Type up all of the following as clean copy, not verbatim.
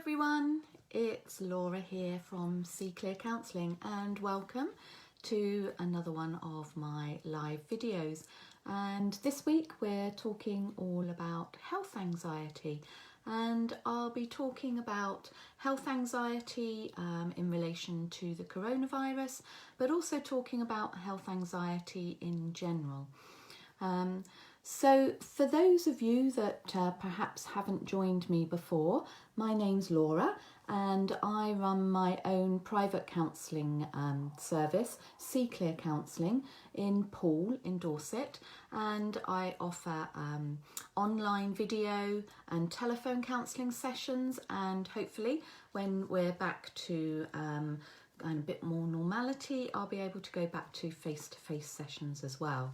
everyone, it's Laura here from See Clear Counselling and welcome to another one of my live videos. And this week we're talking all about health anxiety, and I'll be talking about health anxiety in relation to the coronavirus, but also talking about health anxiety in general. So for those of you that perhaps haven't joined me before, my name's Laura and I run my own private counselling service, See Clear Counselling, in Poole in Dorset, and I offer online video and telephone counselling sessions, and hopefully when we're back to and a bit more normality, I'll be able to go back to face-to-face sessions as well.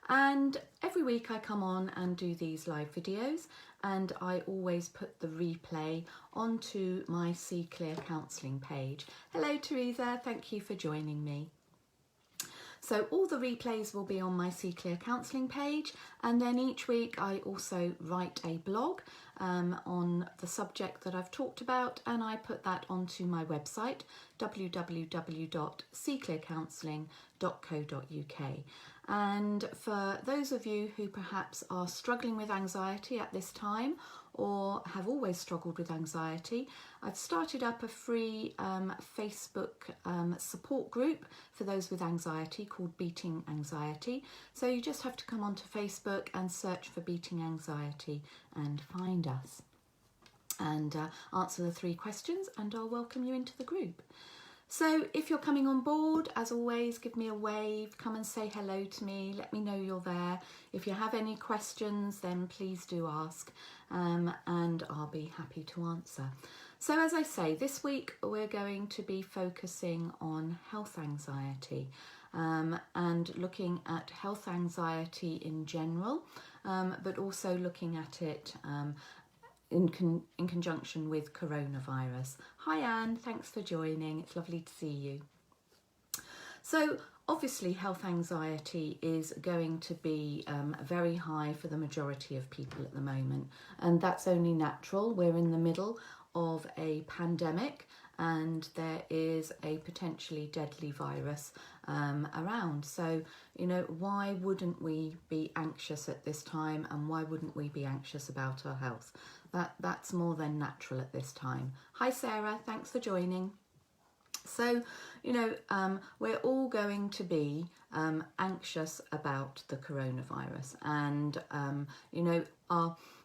And every week I come on and do these live videos, and I always put the replay onto my See Clear Counselling page. Hello Teresa, thank you for joining me. So all the replays will be on my See Clear Counselling page, and then each week I also write a blog on the subject that I've talked about, and I put that onto my website www.seeclearcounselling.co.uk. And for those of you who perhaps are struggling with anxiety at this time, or have always struggled with anxiety, I've started up a free Facebook support group for those with anxiety called Beating Anxiety. So you just have to come onto Facebook and search for Beating Anxiety and find us, and answer the 3 questions, and I'll welcome you into the group. So if you're coming on board, as always, give me a wave, come and say hello to me, let me know you're there. If you have any questions, then please do ask, and I'll be happy to answer. So as I say, this week we're going to be focusing on health anxiety and looking at health anxiety in general, but also looking at it in conjunction with coronavirus. Hi Anne, thanks for joining, it's lovely to see you. So obviously health anxiety is going to be very high for the majority of people at the moment, and that's only natural. We're in the middle of a pandemic and there is a potentially deadly virus around. So, you know, why wouldn't we be anxious at this time, and why wouldn't we be anxious about our health? That's more than natural at this time. Hi Sarah, thanks for joining. So, you know, we're all going to be anxious about the coronavirus, and, you know,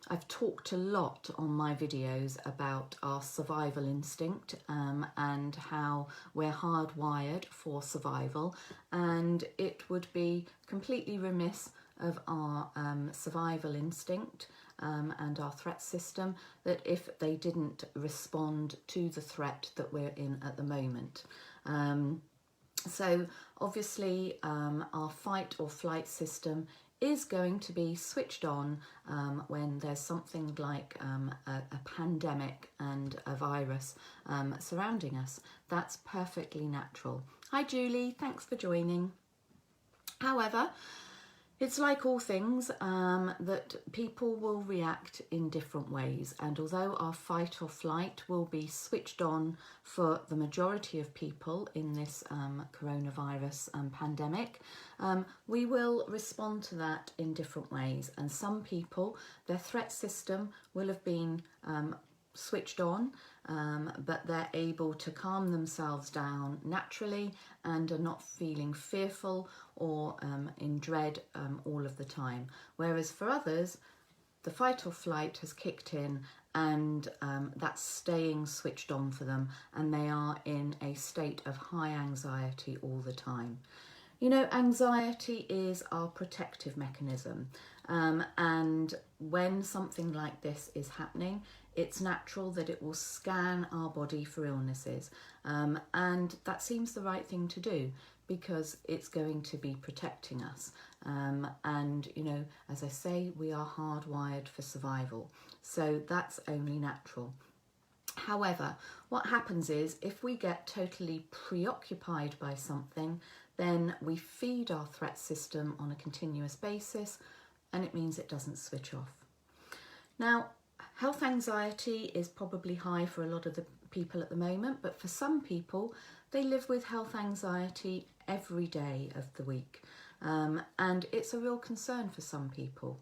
I've talked a lot on my videos about our survival instinct and how we're hardwired for survival, and it would be completely remiss of our survival instinct and our threat system that if they didn't respond to the threat that we're in at the moment. So obviously our fight or flight system is going to be switched on when there's something like a pandemic and a virus surrounding us. That's perfectly natural. Hi Julie, thanks for joining. However, it's like all things that people will react in different ways, and although our fight or flight will be switched on for the majority of people in this coronavirus pandemic, we will respond to that in different ways. And some people, their threat system will have been switched on, but they're able to calm themselves down naturally and are not feeling fearful or in dread all of the time. Whereas for others, the fight or flight has kicked in, and that's staying switched on for them, and they are in a state of high anxiety all the time. You know, anxiety is our protective mechanism, and when something like this is happening, it's natural that it will scan our body for illnesses, and that seems the right thing to do because it's going to be protecting us. And, you know, as I say, we are hardwired for survival, so that's only natural. However, what happens is if we get totally preoccupied by something, then we feed our threat system on a continuous basis, and it means it doesn't switch off. Now, Health anxiety is probably high for a lot of the people at the moment, but for some people, they live with health anxiety every day of the week. And it's a real concern for some people.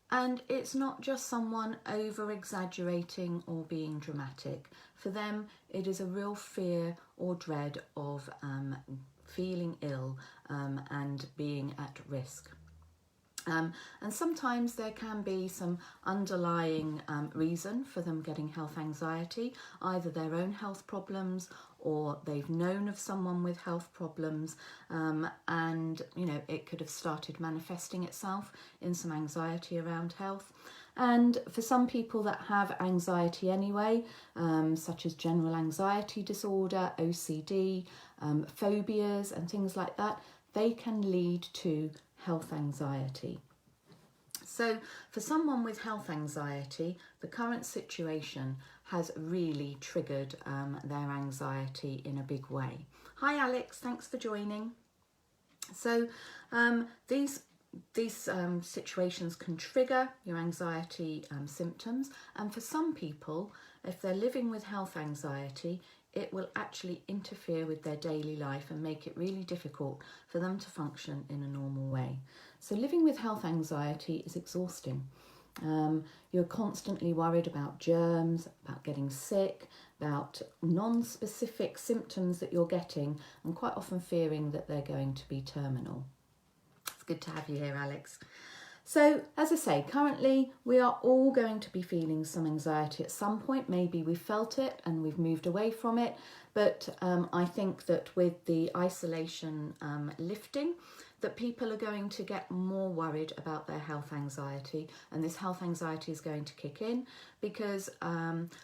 And it's not just someone over exaggerating or being dramatic. For them, it is a real fear or dread of feeling ill and being at risk. And sometimes there can be some underlying reason for them getting health anxiety, either their own health problems or they've known of someone with health problems, and it could have started manifesting itself in some anxiety around health. And for some people that have anxiety anyway, such as general anxiety disorder, OCD, phobias and things like that, they can lead to health anxiety. So for someone with health anxiety, the current situation has really triggered their anxiety in a big way. Hi Alex, thanks for joining. So these situations can trigger your anxiety symptoms, and for some people, if they're living with health anxiety, it will actually interfere with their daily life and make it really difficult for them to function in a normal way. So living with health anxiety is exhausting. You're constantly worried about germs, about getting sick, about non-specific symptoms that you're getting, and quite often fearing that they're going to be terminal. It's good to have you here, Alex. So, as I say, currently we are all going to be feeling some anxiety at some point. Maybe we've felt it and we've moved away from it, but I think that with the isolation lifting, that people are going to get more worried about their health anxiety, and this health anxiety is going to kick in because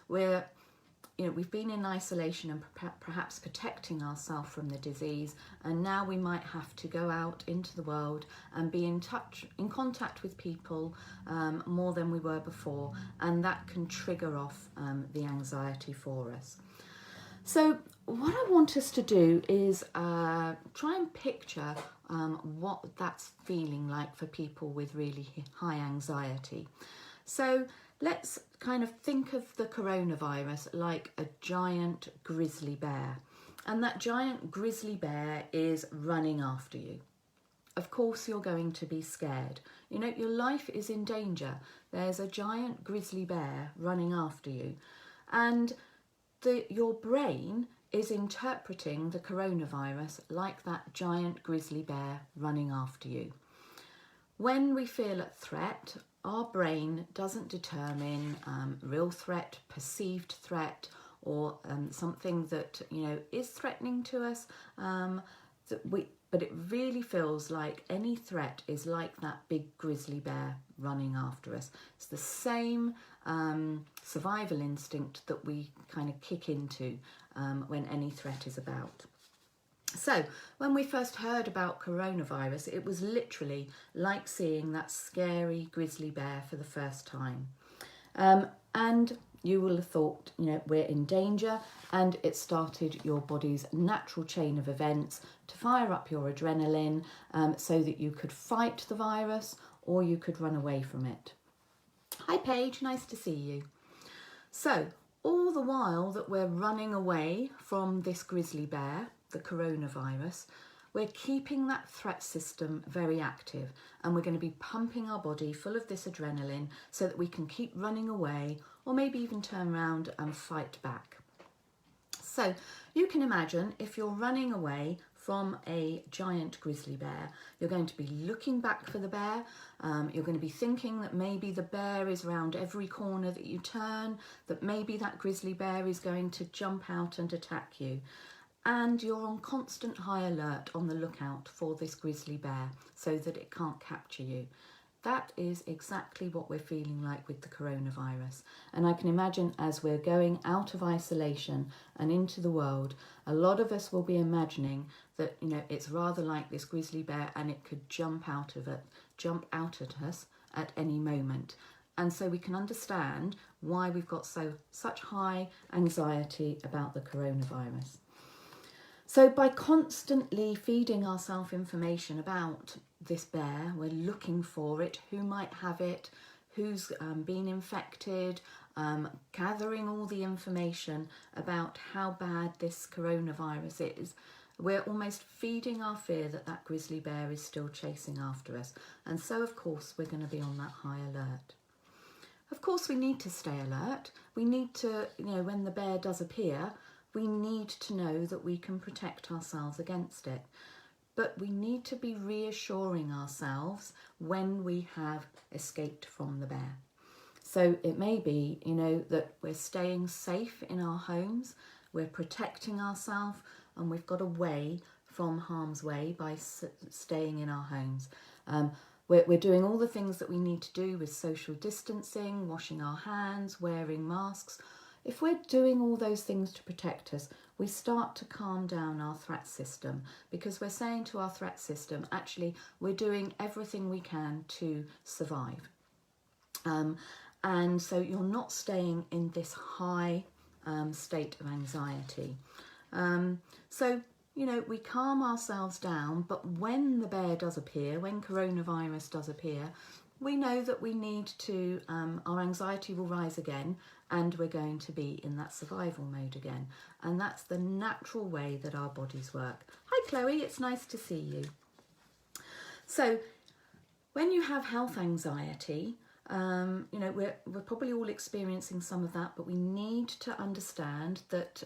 we've been in isolation and perhaps protecting ourselves from the disease, and now we might have to go out into the world and be in contact with people more than we were before, and that can trigger off the anxiety for us. So what I want us to do is try and picture what that's feeling like for people with really high anxiety. So let's kind of think of the coronavirus like a giant grizzly bear. And that giant grizzly bear is running after you. Of course, you're going to be scared. Your life is in danger. There's a giant grizzly bear running after you. And your brain is interpreting the coronavirus like that giant grizzly bear running after you. When we feel a threat, our brain doesn't determine real threat, perceived threat, or something that is threatening to us. But it really feels like any threat is like that big grizzly bear running after us. It's the same survival instinct that we kind of kick into when any threat is about. So when we first heard about coronavirus, it was literally like seeing that scary grizzly bear for the first time. And you will have thought, we're in danger, and it started your body's natural chain of events to fire up your adrenaline so that you could fight the virus or you could run away from it. Hi Paige, nice to see you. So all the while that we're running away from this grizzly bear, the coronavirus, we're keeping that threat system very active, and we're going to be pumping our body full of this adrenaline so that we can keep running away or maybe even turn around and fight back. So you can imagine if you're running away from a giant grizzly bear, you're going to be looking back for the bear. You're going to be thinking that maybe the bear is around every corner that you turn, that maybe that grizzly bear is going to jump out and attack you. And you're on constant high alert on the lookout for this grizzly bear so that it can't capture you. That is exactly what we're feeling like with the coronavirus. And I can imagine as we're going out of isolation and into the world, a lot of us will be imagining that, it's rather like this grizzly bear and it could jump out at us at any moment. And so we can understand why we've got such high anxiety about the coronavirus. So by constantly feeding ourselves information about this bear, we're looking for it, who might have it, who's been infected, gathering all the information about how bad this coronavirus is, we're almost feeding our fear that that grizzly bear is still chasing after us. And so, of course, we're going to be on that high alert. Of course, we need to stay alert. We need to, when the bear does appear, we need to know that we can protect ourselves against it. But we need to be reassuring ourselves when we have escaped from the bear. So it may be, that we're staying safe in our homes, we're protecting ourselves, and we've got away from harm's way by staying in our homes. We're doing all the things that we need to do with social distancing, washing our hands, wearing masks. If we're doing all those things to protect us, we start to calm down our threat system, because we're saying to our threat system, actually, we're doing everything we can to survive. And so you're not staying in this high state of anxiety. So, we calm ourselves down, but when the bear does appear, when coronavirus does appear, we know that we need to, our anxiety will rise again, and we're going to be in that survival mode again. And that's the natural way that our bodies work. Hi, Chloe, it's nice to see you. So when you have health anxiety, we're probably all experiencing some of that, but we need to understand that,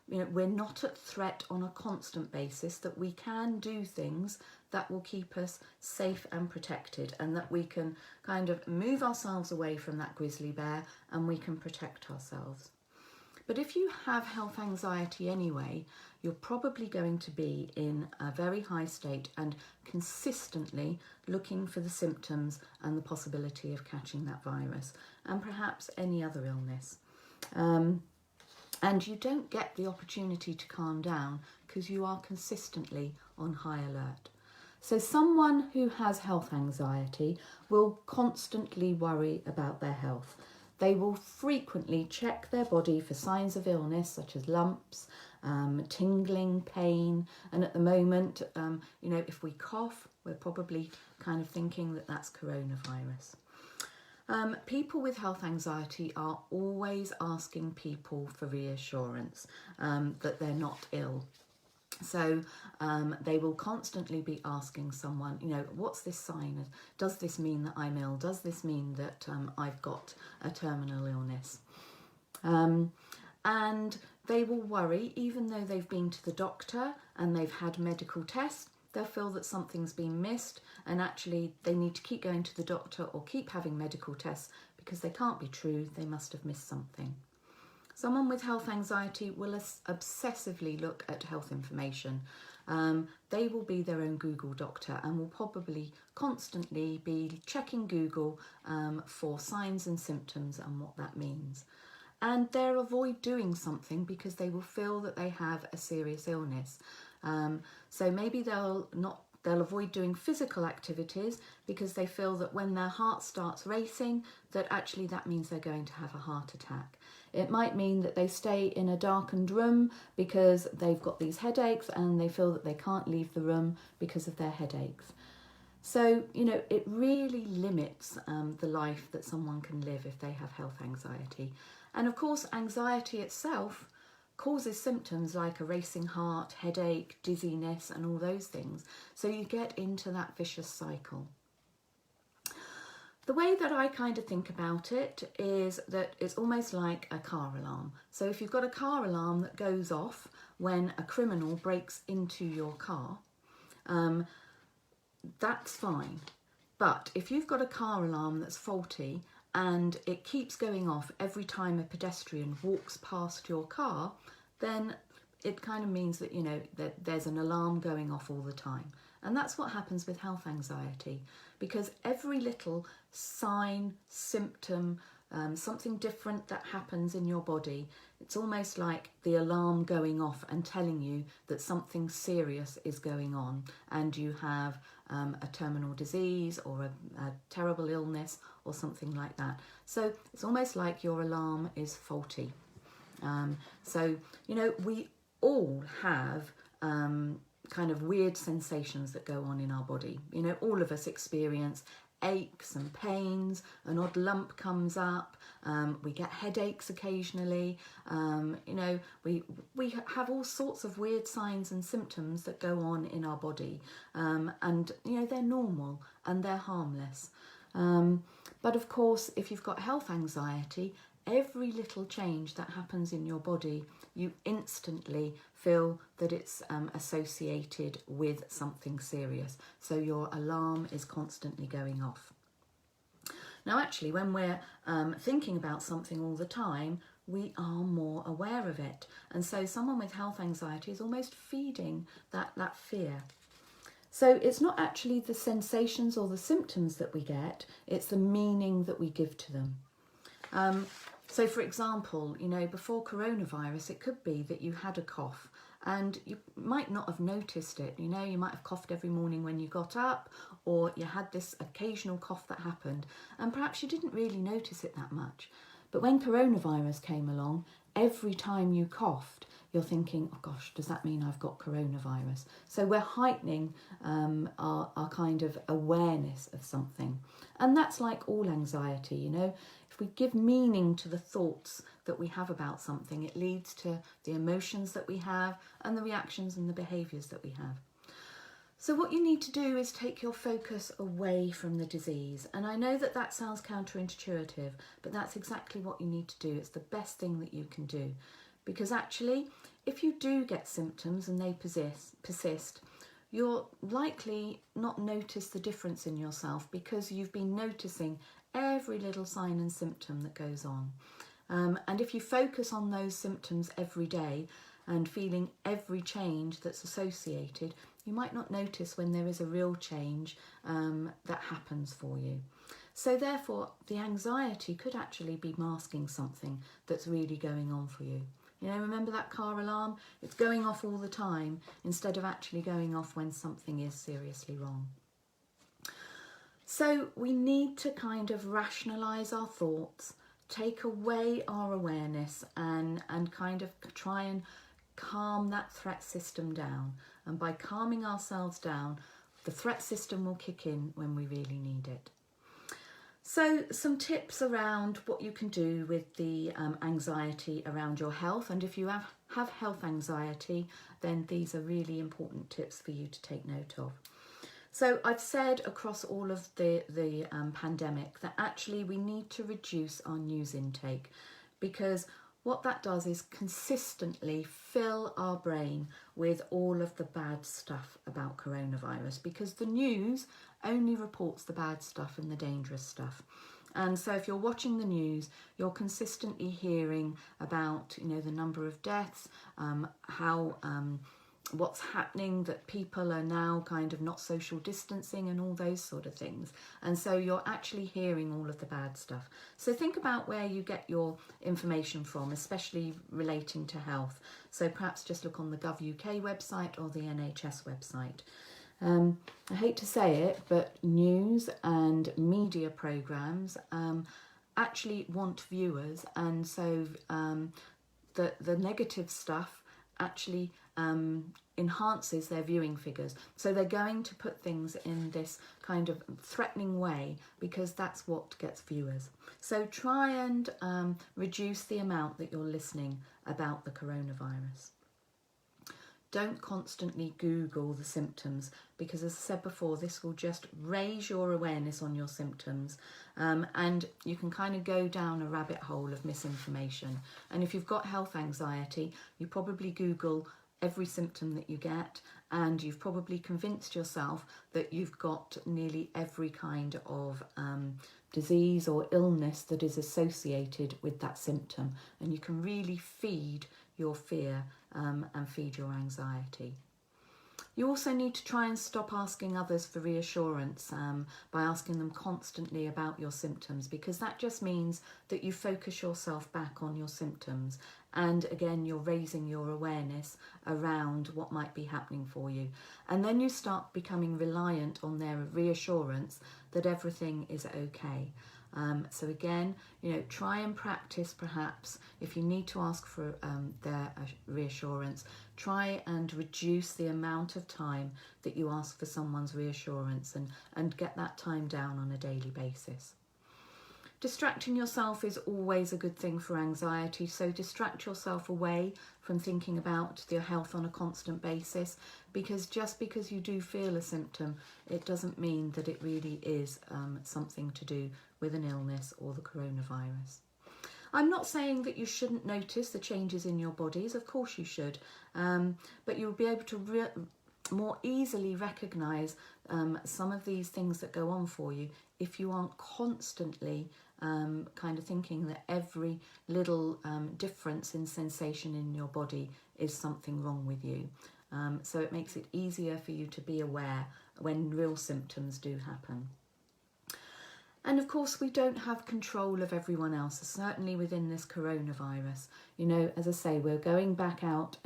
we're not at threat on a constant basis, that we can do things that will keep us safe and protected, and that we can kind of move ourselves away from that grizzly bear and we can protect ourselves. But if you have health anxiety anyway, you're probably going to be in a very high state and consistently looking for the symptoms and the possibility of catching that virus, and perhaps any other illness. And you don't get the opportunity to calm down because you are consistently on high alert. So someone who has health anxiety will constantly worry about their health. They will frequently check their body for signs of illness, such as lumps, tingling, pain. And at the moment, if we cough, we're probably kind of thinking that that's coronavirus. People with health anxiety are always asking people for reassurance that they're not ill. So they will constantly be asking someone, what's this sign? Does this mean that I'm ill? Does this mean that I've got a terminal illness? And they will worry, even though they've been to the doctor and they've had medical tests, they'll feel that something's been missed, and actually they need to keep going to the doctor or keep having medical tests because they can't be true, they must have missed something. Someone with health anxiety will obsessively look at health information. They will be their own Google doctor and will probably constantly be checking Google for signs and symptoms and what that means. And they'll avoid doing something because they will feel that they have a serious illness. So maybe they'll avoid doing physical activities because they feel that when their heart starts racing, that actually that means they're going to have a heart attack. It might mean that they stay in a darkened room because they've got these headaches and they feel that they can't leave the room because of their headaches. So, it really limits the life that someone can live if they have health anxiety. And of course, anxiety itself causes symptoms like a racing heart, headache, dizziness, and all those things. So you get into that vicious cycle. The way that I kind of think about it is that it's almost like a car alarm. So if you've got a car alarm that goes off when a criminal breaks into your car, that's fine. But if you've got a car alarm that's faulty and it keeps going off every time a pedestrian walks past your car, then it kind of means that, that there's an alarm going off all the time. And that's what happens with health anxiety, because every little sign, symptom, something different that happens in your body, it's almost like the alarm going off and telling you that something serious is going on and you have a terminal disease or a terrible illness or something like that. So it's almost like your alarm is faulty. So, we all have kind of weird sensations that go on in our body. All of us experience aches and pains, an odd lump comes up, we get headaches occasionally, you know, we have all sorts of weird signs and symptoms that go on in our body, and you know, they're normal and they're harmless. But of course, if you've got health anxiety, every little change that happens in your body, you instantly feel that it's associated with something serious. So your alarm is constantly going off. Now, actually, when we're thinking about something all the time, we are more aware of it. And so someone with health anxiety is almost feeding that fear. So it's not actually the sensations or the symptoms that we get, it's the meaning that we give to them. So for example, you know, before coronavirus, it could be that you had a cough and you might not have noticed it. You know, you might have coughed every morning when you got up, or you had this occasional cough that happened, and perhaps you didn't really notice it that much. But when coronavirus came along, every time you coughed, you're thinking, oh gosh, does that mean I've got coronavirus? So we're heightening our kind of awareness of something. And that's like all anxiety, you know. If we give meaning to the thoughts that we have about something, it leads to the emotions that we have and the reactions and the behaviours that we have. So what you need to do is take your focus away from the disease. And I know that that sounds counterintuitive, but that's exactly what you need to do. It's the best thing that you can do. Because actually, if you do get symptoms and they persist, you'll likely not notice the difference in yourself because you've been noticing every little sign and symptom that goes on. And if you focus on those symptoms every day and feeling every change that's associated, you might not notice when there is a real change that happens for you. So therefore, the anxiety could actually be masking something that's really going on for you. You know, remember that car alarm? It's going off all the time instead of actually going off when something is seriously wrong. So we need to kind of rationalise our thoughts, take away our awareness and kind of try and calm that threat system down. And by calming ourselves down, the threat system will kick in when we really need it. So some tips around what you can do with the anxiety around your health. And if you have health anxiety, then these are really important tips for you to take note of. So I've said across all of the pandemic that actually we need to reduce our news intake, because what that does is consistently fill our brain with all of the bad stuff about coronavirus, because the news only reports the bad stuff and the dangerous stuff. And so if you're watching the news, you're consistently hearing about, you know, the number of deaths, what's happening, that people are now kind of not social distancing and all those sort of things. And so you're actually hearing all of the bad stuff. So think about where you get your information from, especially relating to health. So perhaps just look on the Gov.uk website or the NHS website. I hate to say it, but news and media programmes actually want viewers, and so the negative stuff actually enhances their viewing figures. So they're going to put things in this kind of threatening way because that's what gets viewers. So try and reduce the amount that you're listening about the coronavirus. Don't constantly Google the symptoms, because as I said before, this will just raise your awareness on your symptoms, and you can kind of go down a rabbit hole of misinformation. And if you've got health anxiety, you probably Google every symptom that you get, and you've probably convinced yourself that you've got nearly every kind of disease or illness that is associated with that symptom, and you can really feed your fear and feed your anxiety. You also need to try and stop asking others for reassurance by asking them constantly about your symptoms, because that just means that you focus yourself back on your symptoms, and again you're raising your awareness around what might be happening for you, and then you start becoming reliant on their reassurance that everything is okay. So again, try and practice perhaps, if you need to ask for their reassurance, try and reduce the amount of time that you ask for someone's reassurance and get that time down on a daily basis. Distracting yourself is always a good thing for anxiety, so distract yourself away from thinking about your health on a constant basis, because just because you do feel a symptom, it doesn't mean that it really is something to do with an illness or the coronavirus. I'm not saying that you shouldn't notice the changes in your bodies, of course you should, but you'll be able to more easily recognise some of these things that go on for you if you aren't constantly kind of thinking that every little difference in sensation in your body is something wrong with you. So it makes it easier for you to be aware when real symptoms do happen. And of course, we don't have control of everyone else, certainly within this coronavirus. As I say, we're going back out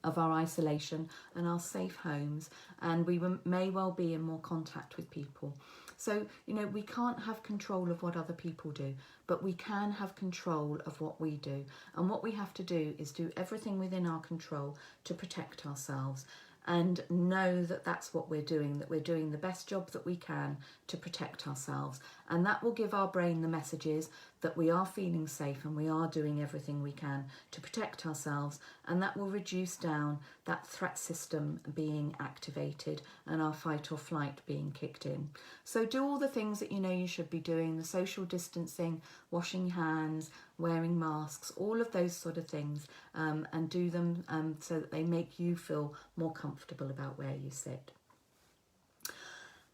of our isolation and our safe homes, and we may well be in more contact with people. So, we can't have control of what other people do, but we can have control of what we do. And what we have to do is do everything within our control to protect ourselves, and know that that's what we're doing, that we're doing the best job that we can to protect ourselves. And that will give our brain the messages that we are feeling safe and we are doing everything we can to protect ourselves, and that will reduce down that threat system being activated and our fight or flight being kicked in. So do all the things that you should be doing, the social distancing, washing hands, wearing masks, all of those sort of things, and do them so that they make you feel more comfortable about where you sit.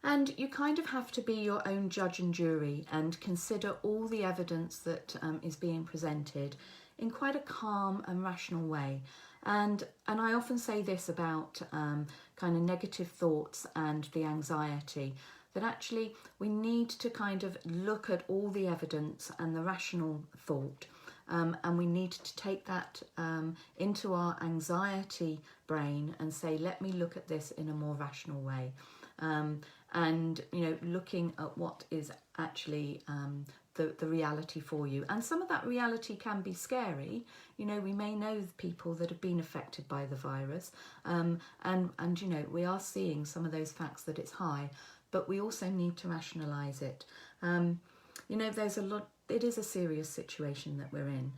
And you kind of have to be your own judge and jury and consider all the evidence that is being presented in quite a calm and rational way. And I often say this about kind of negative thoughts and the anxiety, that actually we need to kind of look at all the evidence and the rational thought, and we need to take that into our anxiety brain and say, let me look at this in a more rational way. And looking at what is actually the reality for you. And some of that reality can be scary. We may know people that have been affected by the virus, and we are seeing some of those facts that it's high, but we also need to rationalise it. There's a lot. It is a serious situation that we're in,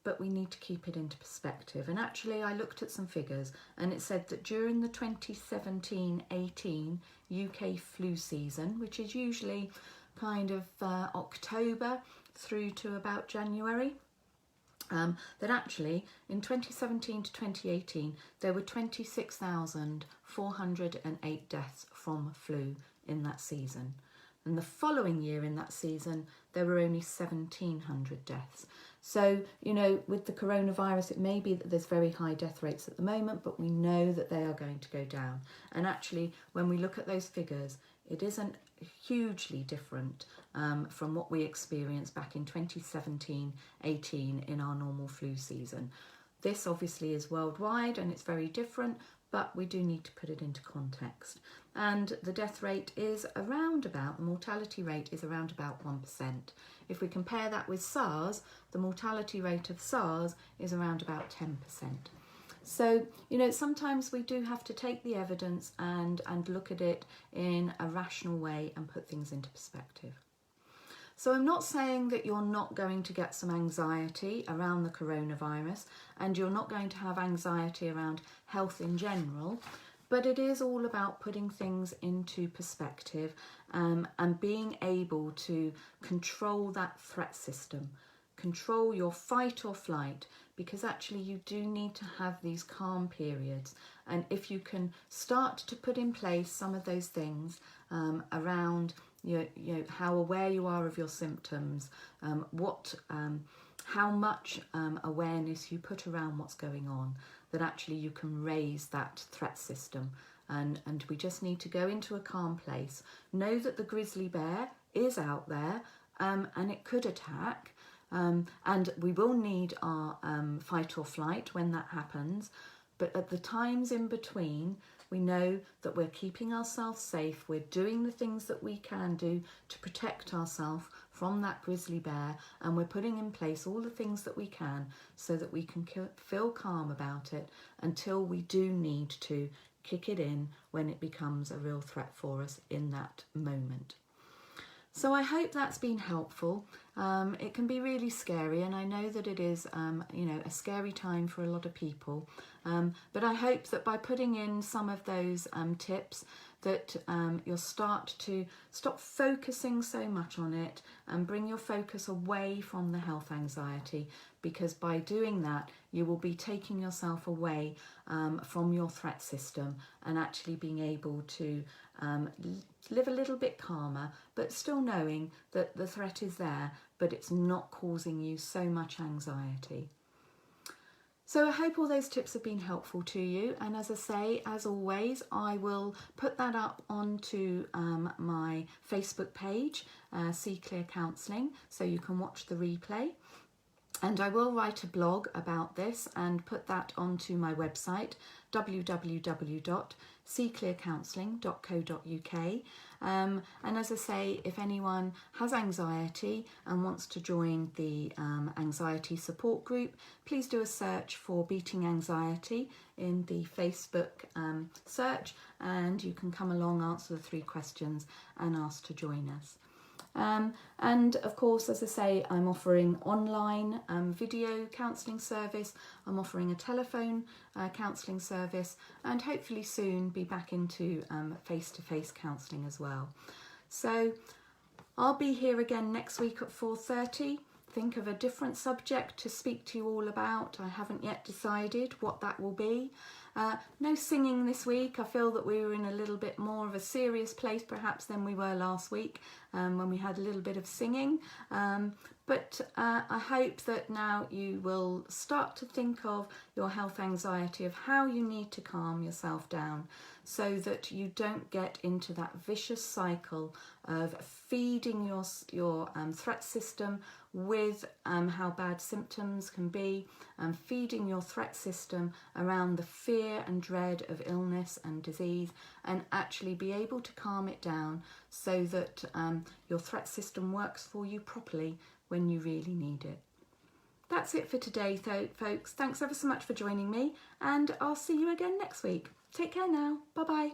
but we need to keep it into perspective. And actually, I looked at some figures, and it said that during the 2017-18 UK flu season, which is usually kind of October through to about January, that actually in 2017 to 2018 there were 26,408 deaths from flu in that season. And the following year in that season, there were only 1,700 deaths. So, with the coronavirus, it may be that there's very high death rates at the moment, but we know that they are going to go down. And actually, when we look at those figures, it isn't hugely different from what we experienced back in 2017-18 in our normal flu season. This obviously is worldwide and it's very different, but we do need to put it into context. And the death rate is around about, the mortality rate is around about 1%. If we compare that with SARS, the mortality rate of SARS is around about 10%. So, sometimes we do have to take the evidence and look at it in a rational way and put things into perspective. So I'm not saying that you're not going to get some anxiety around the coronavirus, and you're not going to have anxiety around health in general, but it is all about putting things into perspective and being able to control that threat system, control your fight or flight, because actually you do need to have these calm periods. And if you can start to put in place some of those things around how aware you are of your symptoms, how much awareness you put around what's going on, that actually you can raise that threat system. And we just need to go into a calm place, know that the grizzly bear is out there and it could attack, and we will need our fight or flight when that happens. But at the times in between, we know that we're keeping ourselves safe, we're doing the things that we can do to protect ourselves from that grizzly bear, and we're putting in place all the things that we can so that we can feel calm about it until we do need to kick it in when it becomes a real threat for us in that moment. So I hope that's been helpful. It can be really scary, and I know that it is, a scary time for a lot of people. But I hope that by putting in some of those tips, that you'll start to stop focusing so much on it and bring your focus away from the health anxiety, because by doing that you will be taking yourself away from your threat system and actually being able to live a little bit calmer, but still knowing that the threat is there, but it's not causing you so much anxiety. So I hope all those tips have been helpful to you, and as I say, as always, I will put that up onto my Facebook page, See Clear Counselling, so you can watch the replay. And I will write a blog about this and put that onto my website, www.seeclearcounselling.co.uk. And as I say, if anyone has anxiety and wants to join the anxiety support group, please do a search for Beating Anxiety in the Facebook search, and you can come along, answer the 3 questions and ask to join us. And of course, as I say, I'm offering online video counselling service, I'm offering a telephone counselling service, and hopefully soon be back into face-to-face counselling as well. So I'll be here again next week at 4:30. Think of a different subject to speak to you all about. I haven't yet decided what that will be. No singing this week. I feel that we were in a little bit more of a serious place perhaps than we were last week when we had a little bit of singing. But I hope that now you will start to think of your health anxiety, of how you need to calm yourself down so that you don't get into that vicious cycle of feeding your threat system with how bad symptoms can be, and feeding your threat system around the fear and dread of illness and disease, and actually be able to calm it down so that your threat system works for you properly when you really need it. That's it for today, folks. Thanks ever so much for joining me, and I'll see you again next week. Take care now. Bye-bye.